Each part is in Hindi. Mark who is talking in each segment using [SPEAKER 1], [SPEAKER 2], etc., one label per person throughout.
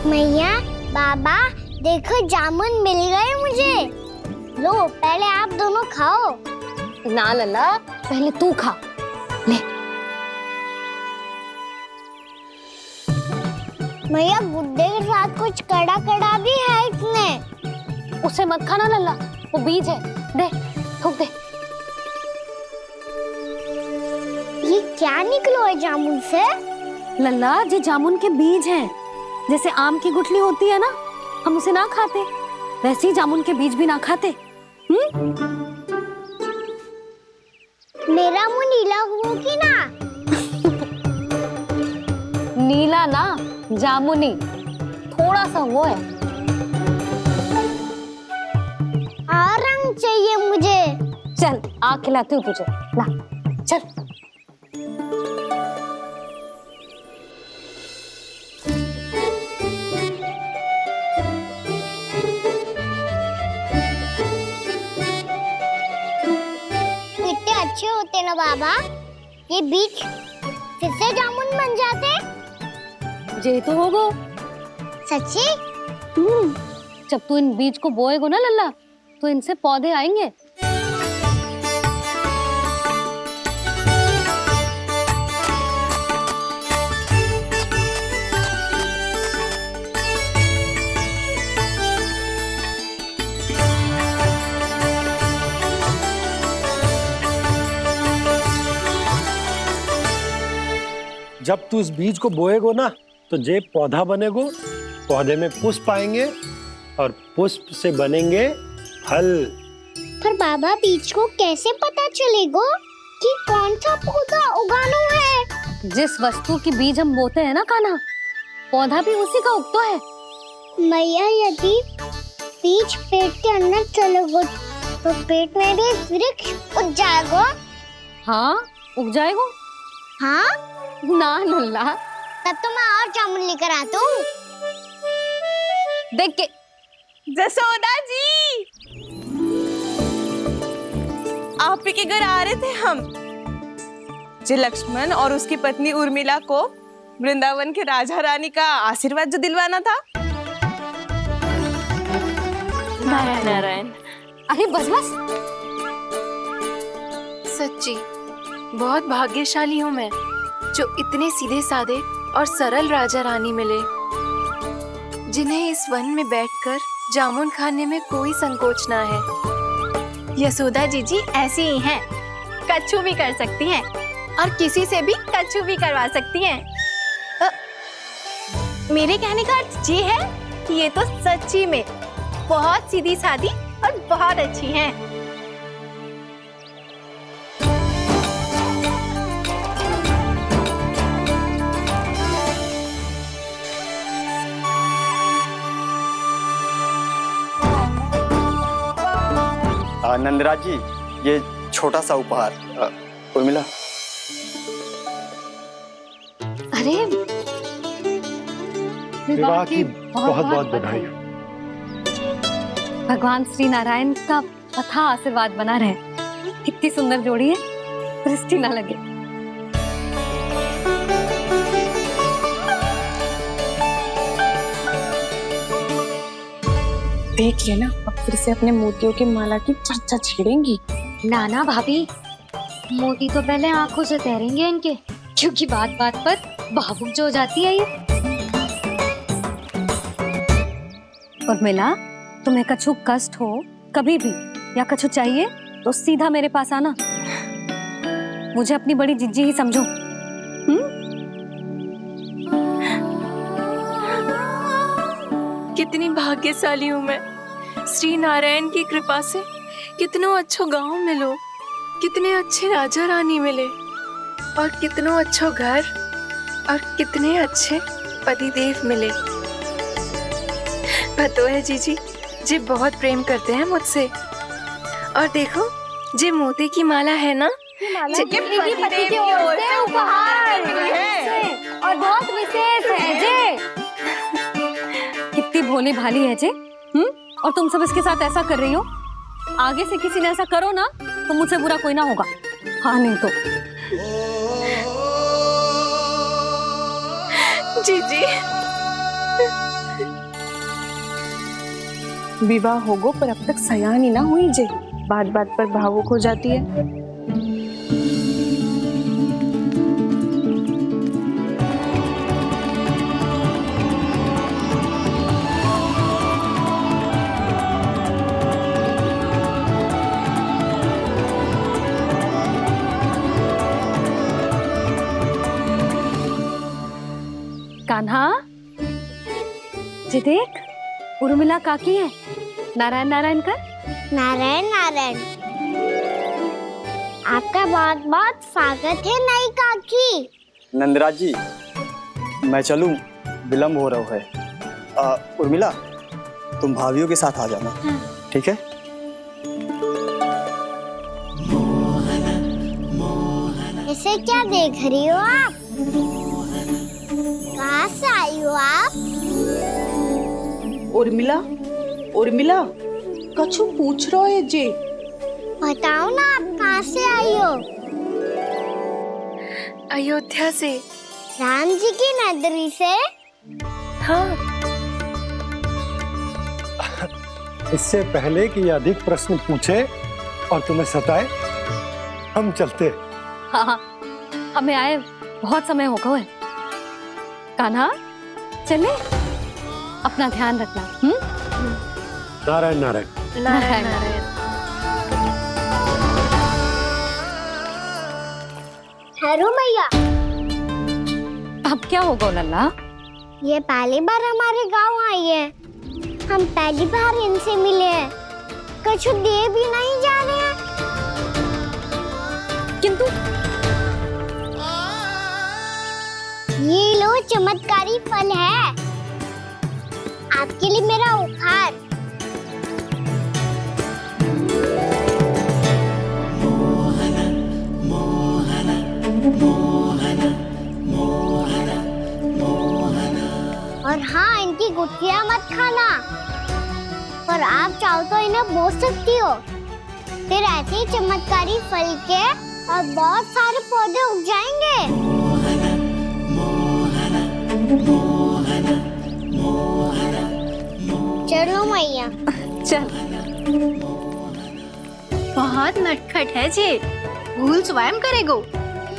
[SPEAKER 1] मैया, बाबा, देखो जामुन मिल गए मुझे। लो, पहले आप दोनों खाओ।
[SPEAKER 2] ना लल्ला, पहले तू खा ले।
[SPEAKER 1] मैया, गुड्डे के साथ कुछ कड़ा कड़ा भी है इसमें।
[SPEAKER 2] उसे मत खाना लल्ला, वो बीज है। दे, थूक दे।
[SPEAKER 1] ये क्या निकलो है जामुन से?
[SPEAKER 2] लल्ला, ये जामुन के बीज हैं। जैसे आम की गुठली होती है ना, हम उसे ना खाते, वैसे ही जामुन के बीज भी ना खाते।
[SPEAKER 1] मेरा मुंह नीला हुआ कि ना?
[SPEAKER 2] नीला ना, जामुनी, थोड़ा सा वो है।
[SPEAKER 1] और रंग चाहिए मुझे।
[SPEAKER 2] चल, आ खिलाती हूँ तुझे, ला, चल।
[SPEAKER 1] कितने अच्छे होते ना बाबा, ये बीज फिर से जामुन बन जाते।
[SPEAKER 2] जे तो होगो।
[SPEAKER 1] सच्ची?
[SPEAKER 2] जब तू इन बीज को बोएगो ना लल्ला, तो इनसे पौधे आएंगे।
[SPEAKER 3] जब तू इस बीज को बोएगो ना, तो जे पौधा बनेगो, पौधे में पुष्प आएंगे और पुष्प से बनेंगे फल।
[SPEAKER 1] पर बाबा, बीज को कैसे पता चलेगा कि कौन सा पौधा उगाना है?
[SPEAKER 2] जिस वस्तु की बीज हम बोते हैं ना कान्हा, पौधा भी उसी का उगता है।
[SPEAKER 1] मैया, यदि बीज पेट के अंदर चलेगा तो पेट में भी वृक्ष उग जाएगा।
[SPEAKER 2] हाँ, उग जाएगा।
[SPEAKER 1] हाँ?
[SPEAKER 2] ना लल्ला,
[SPEAKER 1] तब तो मैं और जामुन लेकर आता हूँ।
[SPEAKER 2] देख के।
[SPEAKER 4] जसोदा जी, आप ही के घर आ रहे थे हम। जो लक्ष्मण और उसकी पत्नी उर्मिला को वृंदावन के राजा रानी का आशीर्वाद जो दिलवाना था।
[SPEAKER 5] नारायण नारायण।
[SPEAKER 2] अरे बस बस।
[SPEAKER 5] सच्ची बहुत भाग्यशाली हूँ मैं, जो इतने सीधे साधे और सरल राजा रानी मिले, जिन्हें इस वन में बैठकर जामुन खाने में कोई संकोच ना है।
[SPEAKER 6] यशोदा जीजी ऐसी ही हैं, कच्छू भी कर सकती हैं और किसी से भी कच्छू भी करवा सकती हैं। मेरे कहने का अर्थ ये है कि ये तो सच्ची में बहुत सीधी सादी और बहुत अच्छी हैं।
[SPEAKER 7] नंदराज जी, ये छोटा सा उपहार। उर्मिला।
[SPEAKER 2] अरे
[SPEAKER 3] विवाह की बहुत बहुत बधाई।
[SPEAKER 2] भगवान श्री नारायण का अथाह आशीर्वाद बना रहे। कितनी सुंदर जोड़ी है, दृष्टि ना लगे।
[SPEAKER 4] देख लेना, अब फिर से अपने मोतियों की माला की चर्चा छेड़ेंगी।
[SPEAKER 2] नाना भाभी, मोती तो पहले आंखों से तैरेंगे इनके, क्योंकि बात बात पर भावुक जो हो जाती है ये। उर्मिला, तुम्हें कछु कष्ट हो कभी भी या कछु चाहिए तो सीधा मेरे पास आना। मुझे अपनी बड़ी जिज्जी ही समझो।
[SPEAKER 5] कितनी भाग्यशाली हूँ मैं, श्री नारायण की कृपा से कितनों अच्छो गांव मिलो, कितने अच्छे राजा रानी मिले, और कितनों अच्छो घर और कितने अच्छे पतिदेव मिले। पतो है जीजी, जी बहुत प्रेम करते हैं मुझसे। और देखो, जी मोती की माला है ना,
[SPEAKER 2] पति की ओर से उपहार और बहुत विशेष है जे। कितनी भोली भाली है जे। और तुम सब इसके साथ ऐसा कर रही हो। आगे से किसी ने ऐसा करो ना, तो मुझसे बुरा कोई ना होगा। हाँ नहीं तो।
[SPEAKER 5] जीजी,
[SPEAKER 4] विवाह होगो पर अब तक सयान ही ना हुई जे, बात बात पर भावुक हो जाती है।
[SPEAKER 2] कान्हा, जी देख, उर्मिला काकी है। नारायण नारायण कर।
[SPEAKER 1] नारायण नारायण। आपका बहुत बहुत स्वागत है नई काकी।
[SPEAKER 7] नंदराज जी, मैं चलूं, विलम्ब हो रहा है। उर्मिला, तुम भाभियों के साथ आ जाना। ठीक है?
[SPEAKER 1] इसे क्या देख रही हो आप? कहाँ से आई हो आप?
[SPEAKER 4] उर्मिला, उर्मिला, कछु पूछ रहो है जे।
[SPEAKER 1] बताओ ना, आप कहाँ से आई हो?
[SPEAKER 5] अयोध्या से।
[SPEAKER 1] राम जी की नगरी से?
[SPEAKER 5] हाँ।
[SPEAKER 3] इससे पहले कि ये अधिक प्रश्न पूछे और तुम्हें सताए, हम चलते।
[SPEAKER 2] हाँ हाँ, हमें आए बहुत समय हो गया है। कान्हा, चले, अपना ध्यान रखना।
[SPEAKER 3] नारायण नारायण।
[SPEAKER 5] नारायण नारायण।
[SPEAKER 1] ठहरू मैया,
[SPEAKER 2] अब क्या होगा लल्ला?
[SPEAKER 1] ये पहली बार हमारे गांव आई है। हम पहली बार इनसे मिले हैं। कुछ दे भी नहीं जा रहे हैं।
[SPEAKER 2] किंतु
[SPEAKER 1] ये लो, चमत्कारी फल है आपके लिए, मेरा उपहार। और हाँ, इनकी गुठलियां मत खाना। और आप चाहो तो इन्हें बो सकती हो। फिर ऐसे ही चमत्कारी फल के और बहुत सारे पौधे उग जाएंगे। चलो मैया।
[SPEAKER 2] चल।
[SPEAKER 6] बहुत नटखट है जे, भूल स्वयं करेगो,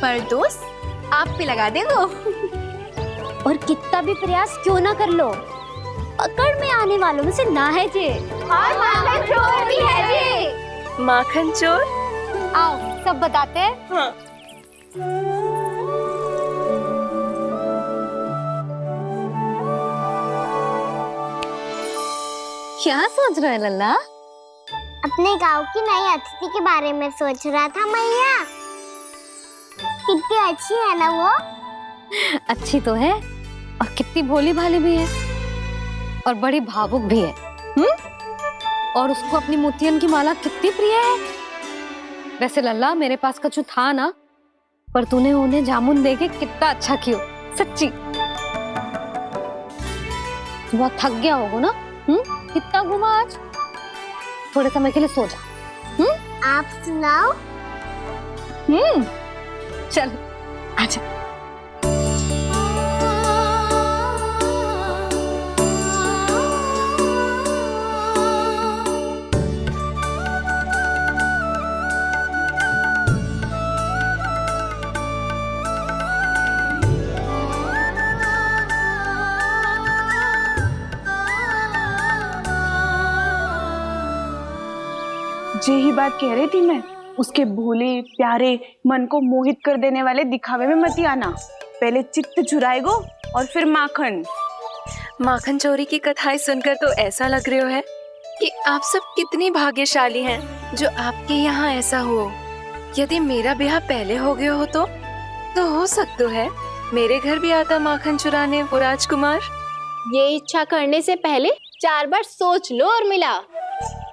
[SPEAKER 6] पर दोस्त आप पे लगा देगो।
[SPEAKER 1] और कितना भी प्रयास क्यों ना कर लो, पकड़ में आने वालों में से ना है जे।
[SPEAKER 6] और माखन चोर भी है जे।
[SPEAKER 5] माखन चोर?
[SPEAKER 1] आओ सब बताते हैं।
[SPEAKER 4] हाँ।
[SPEAKER 2] क्या सोच रहे लल्ला?
[SPEAKER 1] अपने गांव की नई अतिथि के बारे में सोच रहा था मैया। कितनी अच्छी है ना वो?
[SPEAKER 2] अच्छी तो है, और कितनी भोली भाली भी है, और बड़ी भावुक भी है। और उसको अपनी मोतियन की माला कितनी प्रिय है। वैसे लल्ला, मेरे पास कछु था ना, पर तूने उन्हें जामुन देके कितना अच्छा किया, सच्ची। बहुत थक गया होगा ना? कितना घूमा आज? थोड़े समय के लिए सो जा।
[SPEAKER 1] आप सुनाओ।
[SPEAKER 2] चल आजा।
[SPEAKER 4] यही बात कह रही थी मैं, उसके भोले प्यारे मन को मोहित कर देने वाले दिखावे में मत आना। पहले चित्त चुराएगो और फिर माखन।
[SPEAKER 5] माखन चोरी की कथाएं सुनकर तो ऐसा लग रहा है कि आप सब कितनी भाग्यशाली हैं जो आपके यहाँ ऐसा हो। यदि मेरा ब्याह पहले हो गया हो तो हो सकता है मेरे घर भी आता माखन चुराने वो राजकुमार।
[SPEAKER 6] ये इच्छा करने से पहले 4 बार सोच लो उर्मिला।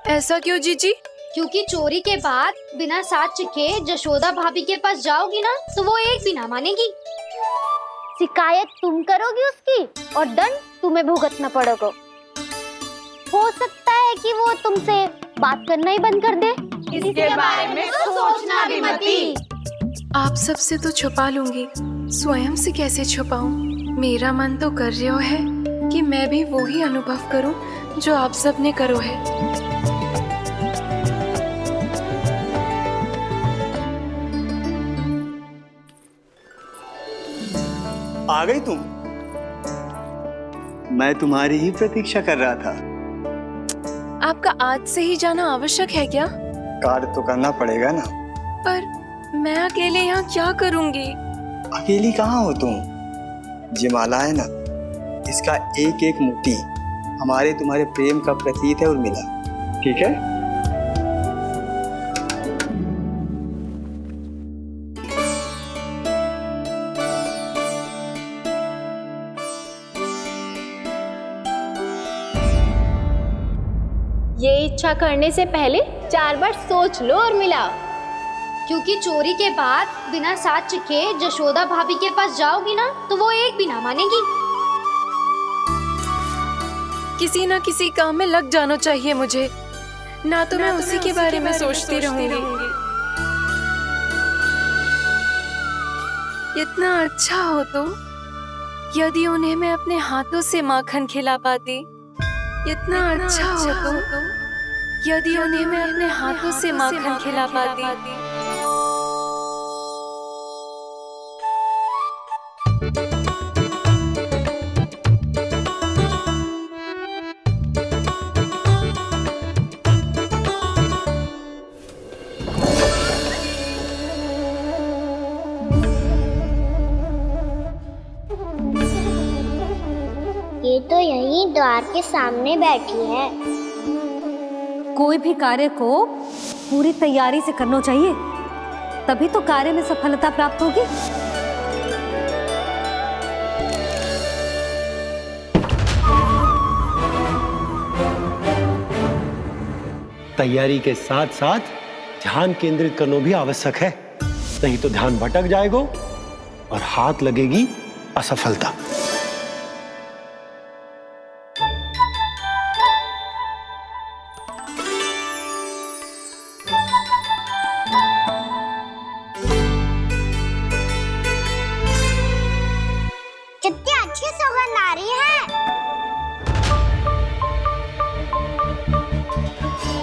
[SPEAKER 5] ऐसा क्यों जीजी?
[SPEAKER 8] क्योंकि चोरी के बाद बिना साथ चिखे जशोदा भाभी के पास जाओगी ना, तो वो एक भी ना मानेगी।
[SPEAKER 1] शिकायत तुम करोगी उसकी और दंड तुम्हें भुगतना पड़ेगा। हो सकता है कि वो तुमसे बात करना ही बंद कर दे।
[SPEAKER 6] इसके बारे में तो सोचना भी मती।
[SPEAKER 5] आप सबसे तो छुपा लूंगी, स्वयं से कैसे छुपाऊं? मेरा मन तो कर रहा है कि मैं भी वो ही अनुभव करूं जो आप सब ने करो है।
[SPEAKER 7] आ गई तुम? मैं तुम्हारी ही प्रतीक्षा कर रहा था।
[SPEAKER 5] आपका आज से ही जाना आवश्यक है क्या?
[SPEAKER 7] कार्य तो करना पड़ेगा ना।
[SPEAKER 5] पर मैं अकेले यहाँ क्या करूँगी?
[SPEAKER 7] अकेली कहाँ हो तुम? ये माला है ना, इसका एक एक मोती हमारे तुम्हारे प्रेम का प्रतीक है उर्मिला, ठीक है?
[SPEAKER 6] ये इच्छा करने से पहले 4 बार सोच लो उर्मिला।
[SPEAKER 8] क्योंकि चोरी के बाद बिना साथ चिखे जशोदा भाभी के पास जाओगी ना तो वो एक भी ना मानेगी।
[SPEAKER 5] किसी ना किसी काम में लग जाना चाहिए मुझे, ना तो मैं उसी के बारे में सोचती रहूंगी। इतना अच्छा हो तो यदि उन्हें मैं अपने हाथों से माखन खिला पाती। इतना अच्छा हो तो यदि उन्हें मैं अपने हाथों से माखन खिला पाती।
[SPEAKER 1] ये तो यहीं द्वार के सामने बैठी है।
[SPEAKER 2] कोई भी कार्य को पूरी तैयारी से करना चाहिए, तभी तो कार्य में सफलता प्राप्त होगी।
[SPEAKER 3] तैयारी के साथ साथ ध्यान केंद्रित करना भी आवश्यक है, नहीं तो ध्यान भटक जाएगा और हाथ लगेगी असफलता।
[SPEAKER 1] कितनी अच्छी सौगंध आ रही है।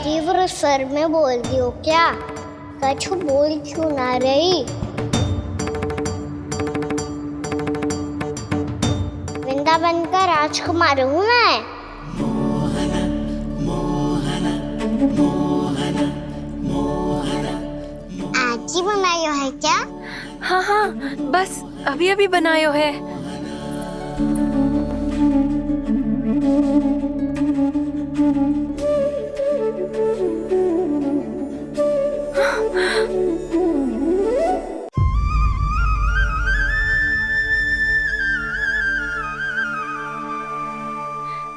[SPEAKER 1] तीव्र स्वर में बोल दी हो क्या? कछु बोल क्यों ना रही? वृंदावन का राजकुमार हूँ मैं। आज ही बनायो है क्या?
[SPEAKER 5] हाँ हाँ, बस अभी अभी बनायो है।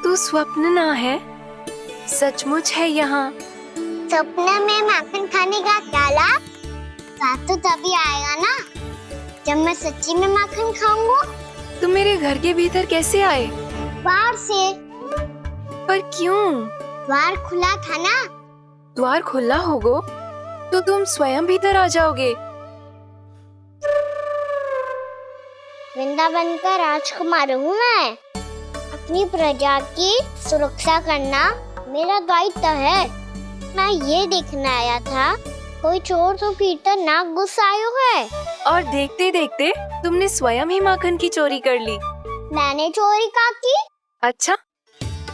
[SPEAKER 5] तू स्वप्न ना है, सचमुच है यहाँ।
[SPEAKER 1] सपने में माखन खाने का क्या लाभ? बात तो तभी आएगा ना जब मैं सच्ची में माखन खाऊंगा।
[SPEAKER 5] तुम मेरे घर के भीतर कैसे आए?
[SPEAKER 1] बाहर से।
[SPEAKER 5] पर क्यों?
[SPEAKER 1] द्वार खुला था ना।
[SPEAKER 5] द्वार खुला होगा तो तुम स्वयं भीतर आ जाओगे।
[SPEAKER 1] वृंदावन का राजकुमार हूँ मैं। अपनी प्रजा की सुरक्षा करना मेरा दायित्व है। मैं ये देखने आया था कोई चोर तो भीतर ना घुस आयो है।
[SPEAKER 5] और देखते देखते तुमने स्वयं ही माखन की चोरी कर ली।
[SPEAKER 1] मैंने चोरी का की?
[SPEAKER 5] अच्छा,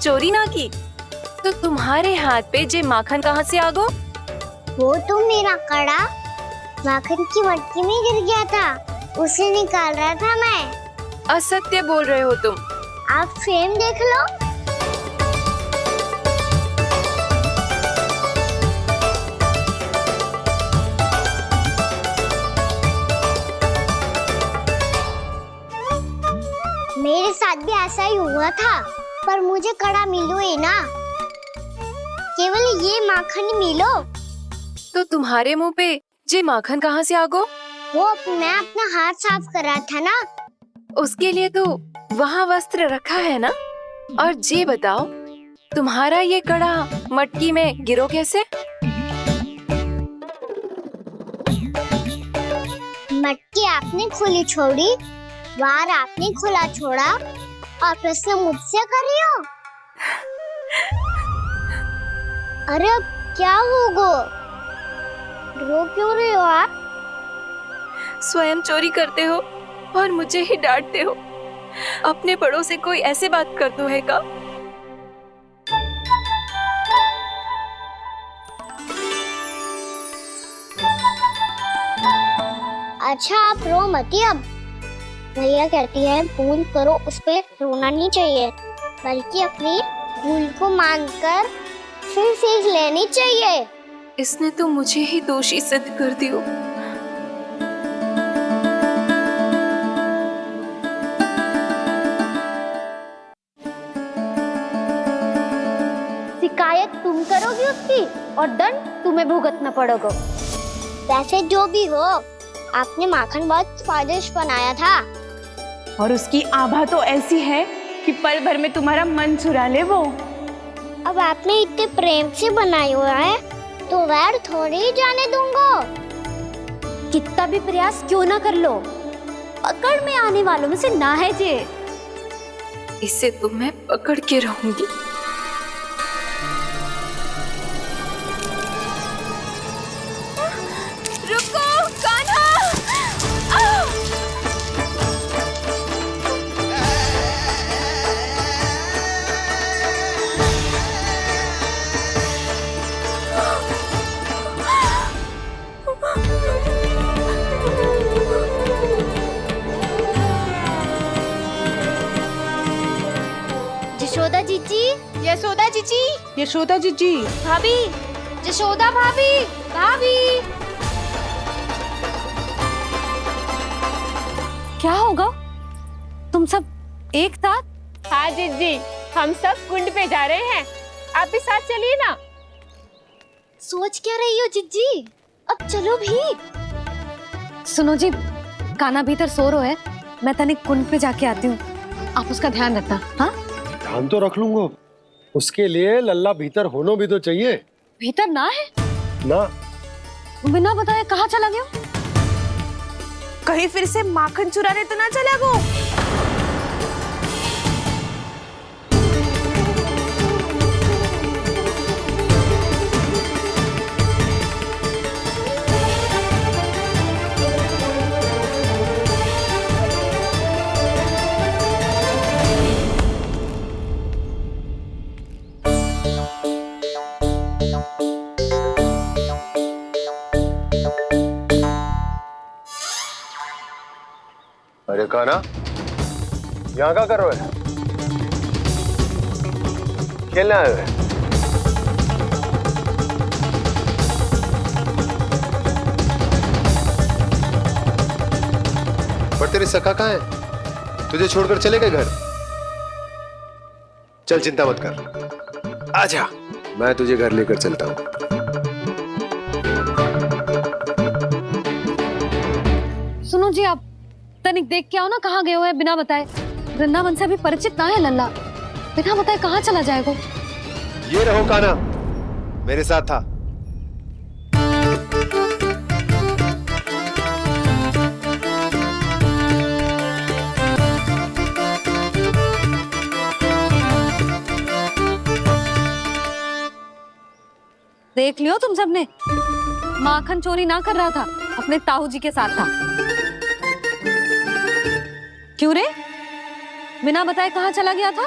[SPEAKER 5] चोरी ना की तो तुम्हारे हाथ पे जे माखन कहाँ से आ गो?
[SPEAKER 1] वो तो मेरा कड़ा माखन की मटकी में गिर गया था, उसे निकाल रहा था मैं।
[SPEAKER 5] असत्य बोल रहे हो तुम।
[SPEAKER 1] आप स्वयं देख लो। मेरे साथ भी ऐसा ही हुआ था, पर मुझे कड़ा मिलो ही ना, केवल ये माखन ही मिलो।
[SPEAKER 5] तो तुम्हारे मुंह पे जे माखन कहाँ से आ गो?
[SPEAKER 1] वो मैं अपना हाथ साफ कर रहा था ना।
[SPEAKER 5] उसके लिए तो वहाँ वस्त्र रखा है ना। और जे बताओ, तुम्हारा ये कड़ा मटकी में गिरो कैसे?
[SPEAKER 1] मटकी आपने खुली छोड़ी, द्वार आपने खुला छोड़ा और प्रश्न मुझसे कर रही हो? अरे अब क्या होगा? रो क्यों रहे हो आप?
[SPEAKER 5] स्वयं चोरी करते हो और मुझे ही डांटते हो। अपने बड़ों से कोई ऐसे बात कर दो है का?
[SPEAKER 1] अच्छा आप रो मती अब। भैया कहती है भूल करो, उस पे रोना नहीं चाहिए, बल्कि अपनी भूल को मानकर फिर सीख लेनी चाहिए।
[SPEAKER 5] इसने तो मुझे ही दोषी सिद्ध कर दियो।
[SPEAKER 8] शिकायत तुम करोगी उसकी और दंड तुम्हें भुगतना पड़ेगा।
[SPEAKER 1] वैसे जो भी हो, आपने माखन बहुत स्वादिष्ट बनाया था।
[SPEAKER 4] और उसकी आभा तो ऐसी है कि पल भर में तुम्हारा मन चुरा ले वो।
[SPEAKER 1] अब आपने इतने प्रेम से बनाया हुआ है तो वैर थोड़ी ही जाने दूंगा।
[SPEAKER 8] कितना भी प्रयास क्यों ना कर लो, पकड़ में आने वालों में से ना है जे।
[SPEAKER 5] इसे तो मैं पकड़ के रहूंगी। रुको कान्हा!
[SPEAKER 8] यशोदा जीजी,
[SPEAKER 4] यशोदा जीजी, यशोदा जीजी,
[SPEAKER 8] भाभी, यशोदा भाभी, भाभी।
[SPEAKER 2] क्या होगा? तुम सब एक साथ?
[SPEAKER 4] हाँ जीजी, हम सब कुंड पे जा रहे हैं, आप भी साथ चलिए ना।
[SPEAKER 8] सोच क्या रही हो जीजी? अब चलो भी।
[SPEAKER 2] सुनो जी, कान्हा भीतर सो रहा है, मैं तनिक कुंड पे जाके आती हूँ, आप उसका ध्यान रखना। हाँ,
[SPEAKER 3] ध्यान तो रख लूंगा, उसके लिए लल्ला भीतर होना भी तो चाहिए।
[SPEAKER 2] भीतर ना है?
[SPEAKER 3] ना,
[SPEAKER 2] बिना बताए कहाँ चला गया?
[SPEAKER 4] कहीं फिर से माखन चुराने तो ना चला गो।
[SPEAKER 3] अरे कान्हा, यहाँ क्या कर रहे हो? खेलने आए हुए?
[SPEAKER 9] पर तेरी सखा कहाँ है? तुझे छोड़कर चले गए घर? चल चिंता मत कर, आजा, मैं तुझे घर लेकर चलता हूँ।
[SPEAKER 2] सुनो जी, आप तनिक देख के आओ ना कहाँ गए हुए हैं बिना बताए। वृंदावन से अभी परिचित ना है लल्ला, बिना बताए कहाँ चला जाएगा?
[SPEAKER 9] ये रहो कान्हा, मेरे साथ था।
[SPEAKER 2] देख लियो तुम सबने, माखन चोरी ना कर रहा था, अपने ताऊ जी के साथ था। क्यों रे, बिना बताए कहाँ चला गया था?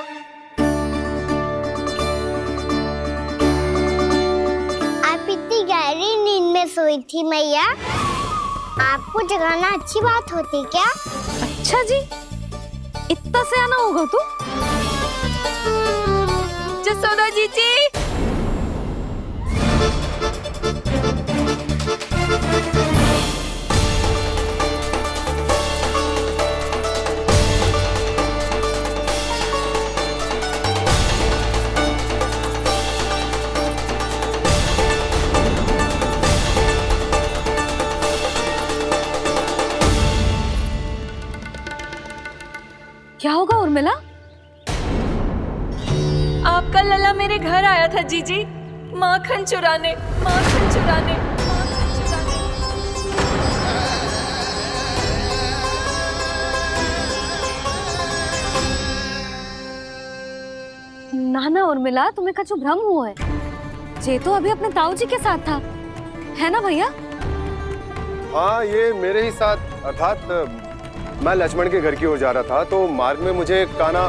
[SPEAKER 1] आप इतनी गहरी नींद में सोई थी मैया, आपको जगाना अच्छी बात होती क्या?
[SPEAKER 2] अच्छा जी, इतना सयाना होगा तू?
[SPEAKER 5] जसोदा जीजी,
[SPEAKER 2] क्या होगा उर्मिला?
[SPEAKER 5] आपका लल्ला मेरे घर आया था जीजी, माखन चुराने, माखन चुराने, माखन चुराने।
[SPEAKER 2] ना ना उर्मिला, तुम्हें कछु भ्रम हुआ है। ये तो अभी अपने ताऊ जी के साथ था, है ना भैया?
[SPEAKER 9] हाँ, ये मेरे ही साथ, अर्थात मैं लक्ष्मण के घर की ओर जा रहा था तो मार्ग में मुझे कान्हा।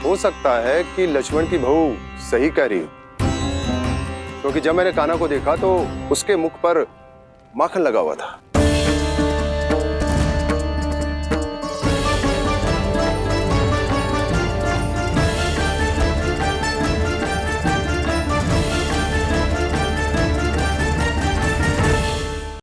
[SPEAKER 9] हो सकता है कि लक्ष्मण की बहू सही कह रही हो, क्योंकि जब मैंने कान्हा को देखा तो उसके मुख पर माखन लगा हुआ था।